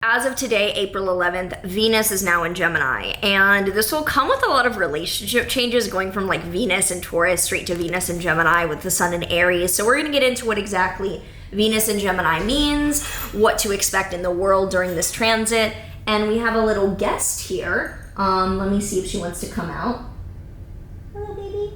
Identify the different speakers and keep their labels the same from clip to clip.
Speaker 1: As of today, April 11th, Venus is now in Gemini, and this will come with a lot of relationship changes going from like Venus in Taurus straight to Venus in Gemini with the Sun in Aries. So we're going to get into what exactly Venus in Gemini means, what to expect in the world during this transit, and we have a little guest here. Let me see if she wants to come out. Hello, baby.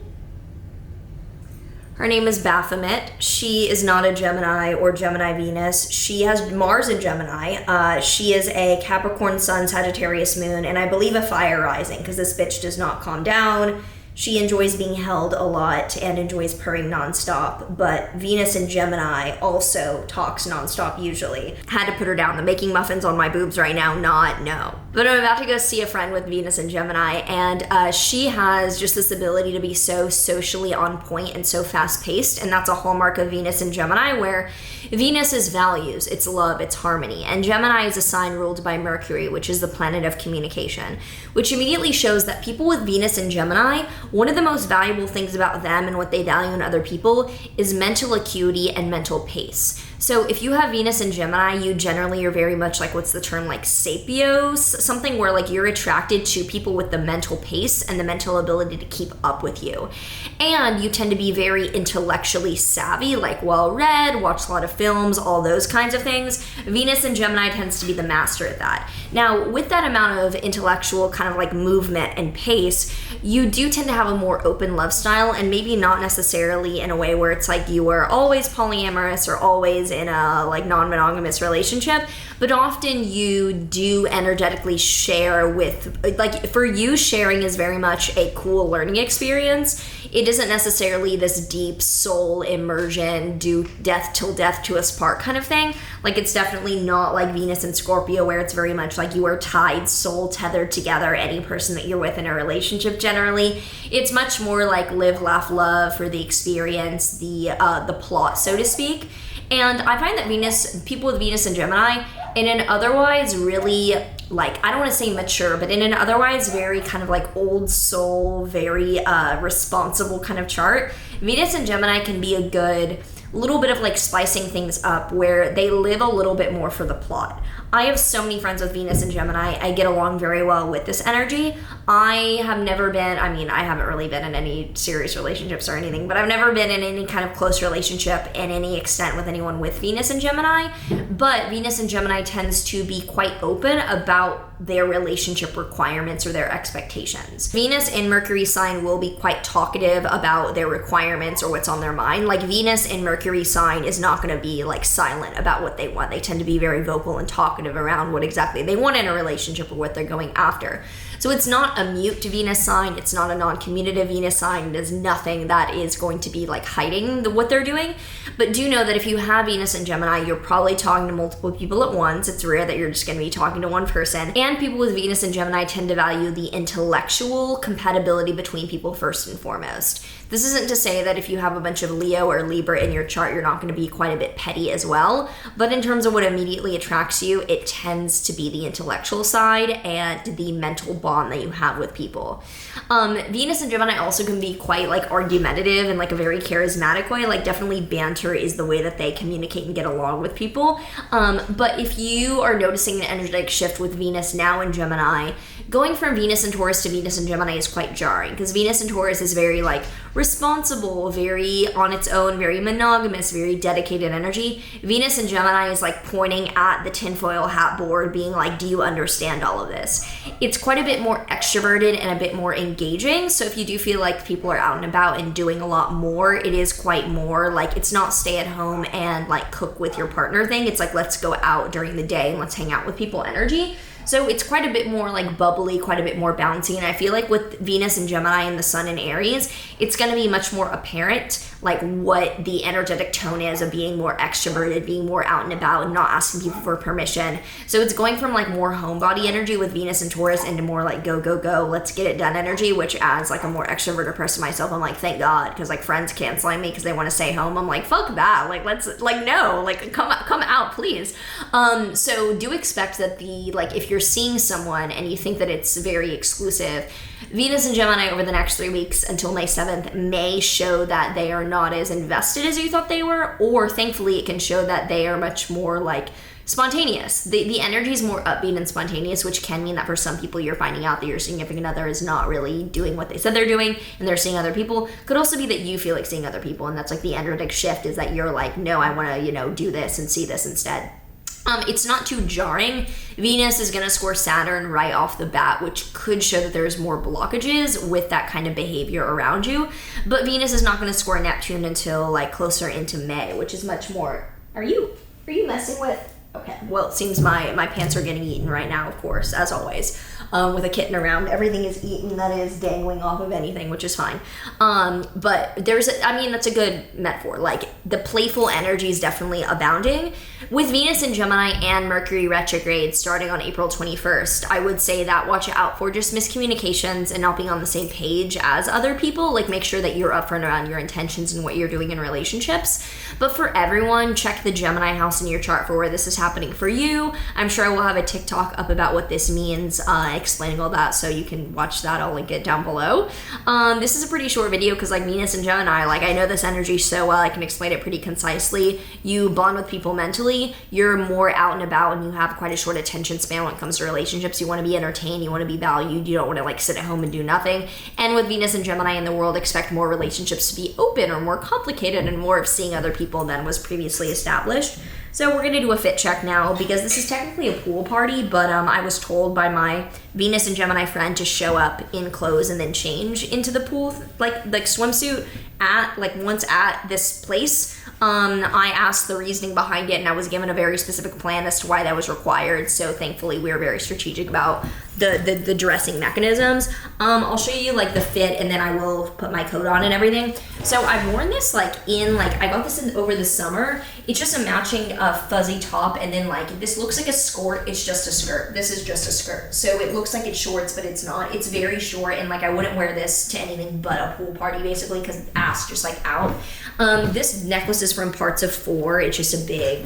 Speaker 1: Her name is Baphomet. She is not a Gemini or Gemini Venus. She has Mars in Gemini. She is a Capricorn Sun, Sagittarius Moon, and I believe a fire rising because this bitch does not calm down. She enjoys being held a lot and enjoys purring nonstop, but Venus in Gemini also talks nonstop usually. Had to put her down. The making muffins on my boobs right now, no. But I'm about to go see a friend with Venus in Gemini, and she has just this ability to be so socially on point and so fast-paced, and that's a hallmark of Venus in Gemini, where Venus is values, it's love, it's harmony, and Gemini is a sign ruled by Mercury, which is the planet of communication, which immediately shows that people with Venus in Gemini, one of the most valuable things about them and what they value in other people is mental acuity and mental pace. So if you have Venus in Gemini, you generally are very much like, what's the term, like sapios, something where like you're attracted to people with the mental pace and the mental ability to keep up with you. And you tend to be very intellectually savvy, like well-read, watch a lot of films, all those kinds of things. Venus in Gemini tends to be the master at that. Now, with that amount of intellectual kind of like movement and pace, you do tend to have a more open love style, and maybe not necessarily in a way where it's like you are always polyamorous or always in a like non-monogamous relationship, but often you do energetically share with, like for you, sharing is very much a cool learning experience. It isn't necessarily this deep soul immersion, do death till death to us part kind of thing. Like it's definitely not like Venus and Scorpio, where it's very much like you are tied, soul tethered together, any person that you're with in a relationship generally. It's much more like live, laugh, love for the experience, the plot, so to speak. And I find that people with Venus and Gemini, in an otherwise really, like, I don't want to say mature, but in an otherwise very kind of like old soul, very responsible kind of chart, Venus and Gemini can be a good little bit of like spicing things up where they live a little bit more for the plot. I have so many friends with Venus and Gemini. I get along very well with this energy. I haven't really been in any serious relationships or anything, but I've never been in any kind of close relationship in any extent with anyone with Venus and Gemini. But Venus and Gemini tends to be quite open about their relationship requirements or their expectations. Venus in Mercury sign will be quite talkative about their requirements or what's on their mind. Like Venus in Mercury sign is not going to be like silent about what they want. They tend to be very vocal and talkative around what exactly they want in a relationship or what they're going after. So it's not a mute Venus sign, it's not a non-communicative Venus sign, there's nothing that is going to be like hiding what they're doing. But do know that if you have Venus and Gemini, you're probably talking to multiple people at once. It's rare that you're just going to be talking to one person. And people with Venus and Gemini tend to value the intellectual compatibility between people first and foremost. This isn't to say that if you have a bunch of Leo or Libra in your chart, you're not going to be quite a bit petty as well. But in terms of what immediately attracts you, it tends to be the intellectual side and the mental bond that you have with people. Venus and Gemini also can be quite like argumentative in like a very charismatic way. Like definitely banter is the way that they communicate and get along with people. But if you are noticing an energetic shift with Venus now in Gemini, going from Venus and Taurus to Venus and Gemini is quite jarring, because Venus and Taurus is very like responsible, very on its own, very monogamous, very dedicated energy. Venus and Gemini is like pointing at the tinfoil hat board, being like, do you understand all of this? It's quite a bit more extroverted and a bit more engaging. So if you do feel like people are out and about and doing a lot more, it is quite more like, it's not stay at home and like cook with your partner thing. It's like, let's go out during the day and let's hang out with people energy. So it's quite a bit more like bubbly, quite a bit more bouncy. And I feel like with Venus and Gemini and the Sun in Aries, it's going to be much more apparent like what the energetic tone is of being more extroverted, being more out and about and not asking people for permission. So it's going from like more homebody energy with Venus and Taurus into more like go, go, go, let's get it done energy, which as like a more extroverted person myself, I'm like, thank God, because like friends canceling me because they want to stay home. I'm like, fuck that. Like, let's like, no, like come out, please. So do expect that like, if you're seeing someone and you think that it's very exclusive, Venus and Gemini over the next 3 weeks until May 7th may show that they are not as invested as you thought they were, or thankfully it can show that they are much more like Spontaneous. The energy is more upbeat and spontaneous, which can mean that for some people you're finding out that your significant other is not really doing what they said they're doing and they're seeing other people. Could also be that you feel like seeing other people, and that's like the energetic shift, is that you're like, no, I want to, do this and see this instead. It's not too jarring. Venus is going to score Saturn right off the bat, which could show that there's more blockages with that kind of behavior around you. But Venus is not going to score Neptune until like closer into May, which is much more. Are you messing with? Okay, well, it seems my pants are getting eaten right now, of course, as always. With a kitten around, everything is eaten that is dangling off of anything, which is fine. But that's a good metaphor. Like, the playful energy is definitely abounding. With Venus in Gemini and Mercury retrograde starting on April 21st, I would say that watch out for just miscommunications and not being on the same page as other people. Like, make sure that you're upfront around your intentions and what you're doing in relationships. But for everyone, check the Gemini house in your chart for where this is happening for you. I'm sure I will have a TikTok up about what this means, explaining all that, so you can watch that. I'll link it down below. This is a pretty short video because like Venus and Gemini, like I know this energy so well, I can explain it pretty concisely. You bond with people mentally, you're more out and about, and you have quite a short attention span when it comes to relationships. You want to be entertained, you want to be valued, you don't want to like sit at home and do nothing. And with Venus and Gemini in the world, expect more relationships to be open or more complicated and more of seeing other people than was previously established. So we're going to do a fit check now because this is technically a pool party, but I was told by my Venus and Gemini friend to show up in clothes and then change into the pool, like swimsuit once at this place. I asked the reasoning behind it, and I was given a very specific plan as to why that was required. So thankfully, we were very strategic about the dressing mechanisms. I'll show you like the fit, and then I will put my coat on and everything. So I've worn this I got this over the summer. It's just a matching fuzzy top, and then like this looks like a skirt. It's just a skirt. This is just a skirt. So it looks like it's shorts, but it's not. It's very short, and like I wouldn't wear this to anything but a pool party basically because ass just like out. This necklace is from Parts of 4. It's just a big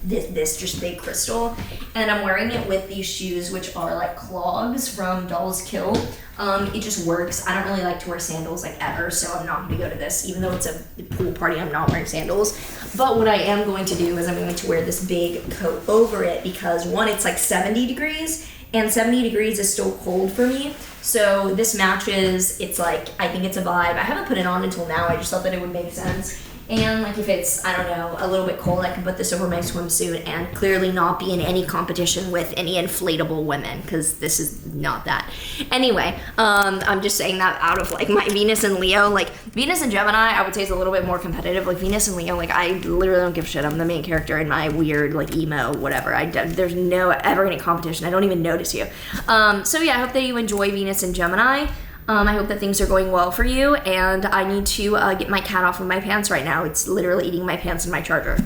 Speaker 1: this just big crystal, and I'm wearing it with these shoes which are like clogs from Doll's Kill. It just works. I don't really like to wear sandals like ever, so I'm not going to go to this. Even though it's a pool party, I'm not wearing sandals. But what I am going to do is I'm going to wear this big coat over it because one, it's like 70 degrees, and 70 degrees is still cold for me. So this matches. It's like, I think it's a vibe. I haven't put it on until now. I just thought that it would make sense. And like if it's, I don't know, a little bit cold, I can put this over my swimsuit and clearly not be in any competition with any inflatable women, because this is not that. Anyway, I'm just saying that out of like my Venus and Leo. Like Venus and Gemini, I would say is a little bit more competitive. Like Venus and Leo, like I literally don't give a shit. I'm the main character in my weird like emo whatever. There's no ever any competition. I don't even notice you. So yeah, I hope that you enjoy Venus and Gemini. I hope that things are going well for you, and I need to get my cat off of my pants right now. It's literally eating my pants and my charger.